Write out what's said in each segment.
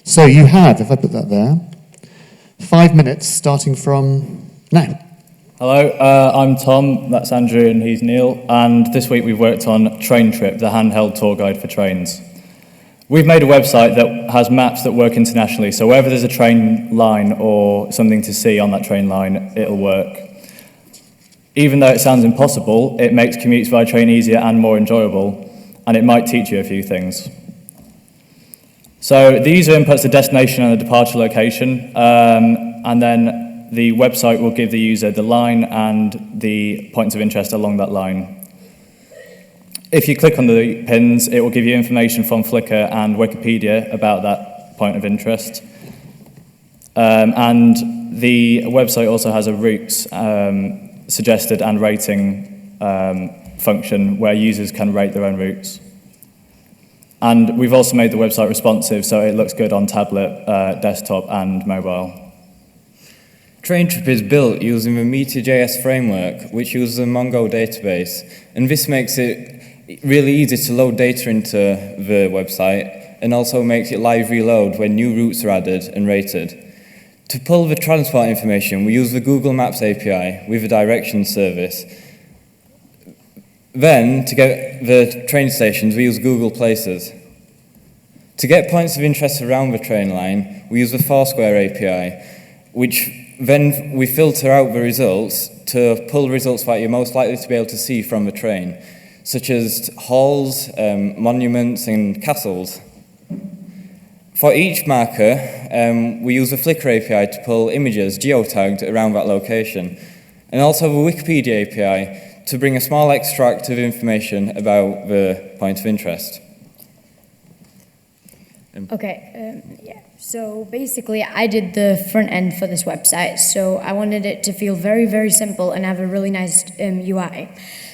So you have, if I put that there, 5 minutes starting from now. Hello, I'm Tom, that's Andrew and he's Neil, and this week we've worked on Train Trip, the handheld tour guide for trains. We've made a website that has maps that work internationally, so wherever there's a train line or something to see on that train line, it'll work. Even though it sounds impossible, it makes commutes by train easier and more enjoyable, and it might teach you a few things. So the user inputs the destination and the departure location, and then the website will give the user the line and the points of interest along that line. If you click on the pins, it will give you information from Flickr and Wikipedia about that point of interest. And the website also has a routes suggested and rating function where users can rate their own routes. And we've also made the website responsive, so it looks good on tablet, desktop, and mobile. Train Trip is built using the Meteor.js framework, which uses a Mongo database, and this makes it really easy to load data into the website, and also makes it live reload when new routes are added and rated. To pull the transport information, we use the Google Maps API with a directions service. Then, to get the train stations, we use Google Places. To get points of interest around the train line, we use the Foursquare API, which then we filter out the results to pull the results that you're most likely to be able to see from the train, such as halls, monuments, and castles. For each marker, we use the Flickr API to pull images geotagged around that location, and also the Wikipedia API to bring a small extract of information about the point of interest. Yeah. So basically, I did the front end for this website. So I wanted it to feel very, very simple and have a really nice UI.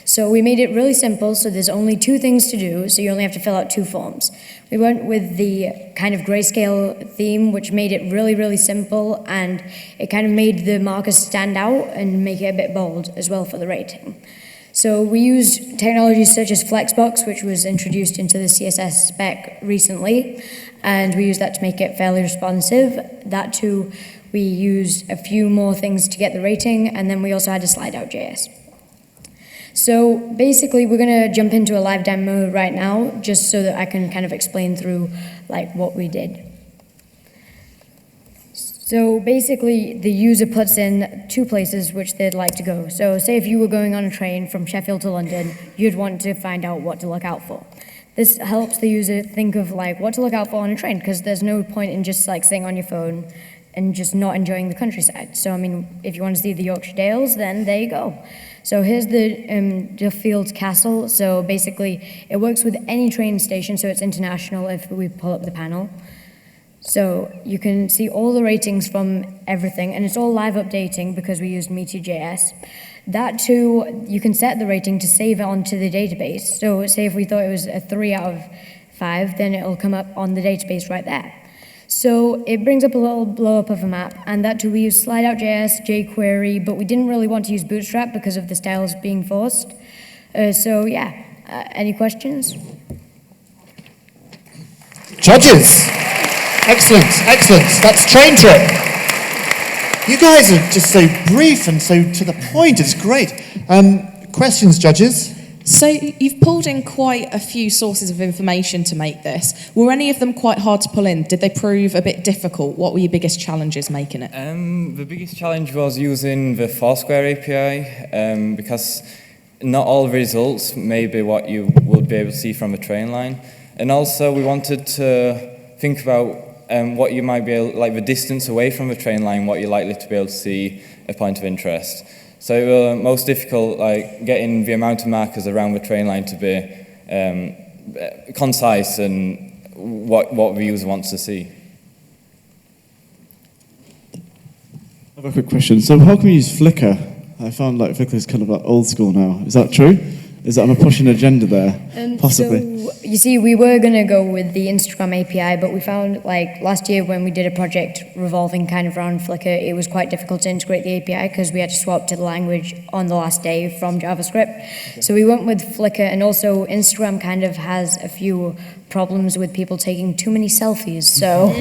So we made it really simple. So there's only 2 things to do. So you only have to fill out 2 forms. We went with the kind of grayscale theme, which made it really, really simple. And it kind of made the markers stand out and make it a bit bold as well for the rating. So we used technologies such as Flexbox, which was introduced into the CSS spec recently, and we used that to make it fairly responsive. That too, we used a few more things to get the rating, and then we also had a slide-out.js. So basically, we're going to jump into a live demo right now, just so that I can kind of explain through like what we did. So basically, the user puts in 2 places which they'd like to go. So say if you were going on a train from Sheffield to London, you'd want to find out what to look out for. This helps the user think of like what to look out for on a train, because there's no point in just like sitting on your phone and just not enjoying the countryside. So I mean, if you want to see the Yorkshire Dales, then there you go. So here's the Duffield Castle. So basically, it works with any train station, so it's international if we pull up the panel. So you can see all the ratings from everything, and it's all live updating because we used Meteor.js. That too, you can set the rating to save it onto the database. So say if we thought it was a 3 out of 5, then it'll come up on the database right there. So it brings up a little blow-up of a map, and that too we use slide.out.js, jQuery, but we didn't really want to use Bootstrap because of the styles being forced. So yeah, any questions? Judges! Excellent, excellent. That's Train Trip. You guys are just so brief and so to the point. It's great. Questions, judges? So you've pulled in quite a few sources of information to make this. Were any of them quite hard to pull in? Did they prove a bit difficult? What were your biggest challenges making it? The biggest challenge was using the Foursquare API because not all results may be what you would be able to see from a train line. And also we wanted to think about what you might be able, like the distance away from the train line, what you're likely to be able to see a point of interest. So it was most difficult, like getting the amount of markers around the train line to be concise and what the user wants to see. I have a quick question. So how can we use Flickr? I found like Flickr is kind of like old school now. Is that true? Is that I'm pushing an agenda there? Possibly. So, you see, we were going to go with the Instagram API, but we found, like, last year when we did a project revolving kind of around Flickr, it was quite difficult to integrate the API because we had to swap to the language on the last day from JavaScript. So we went with Flickr, and also Instagram kind of has a few problems with people taking too many selfies. So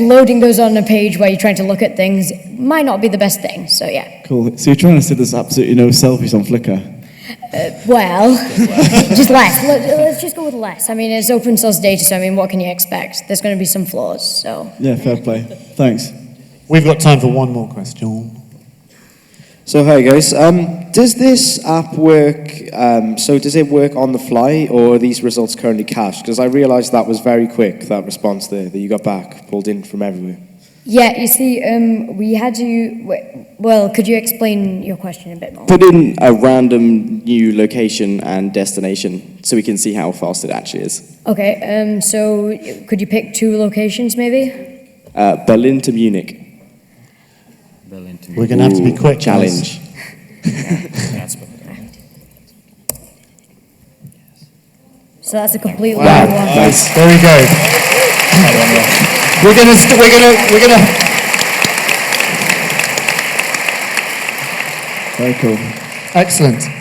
loading those on a page where you're trying to look at things might not be the best thing. So, yeah. Cool. So you're trying to say there's absolutely no selfies on Flickr? Well, just less. Let's just go with less. I mean, it's open source data, so I mean, what can you expect? There's going to be some flaws, so. Yeah, fair play. Thanks. We've got time for one more question. So hi guys, does this app work, so does it work on the fly, or are these results currently cached? Because I realised that was very quick, that response there, that you got back, pulled in from everywhere. Yeah, you see, we had to, well, could you explain your question a bit more? Put in a random new location and destination so we can see how fast it actually is. Okay, so could you pick 2 locations maybe? Berlin to Munich. We're going to have to be quick. Challenge. So that's a completely Wow, new one. nice. There we go. We're gonna. Very cool. Excellent.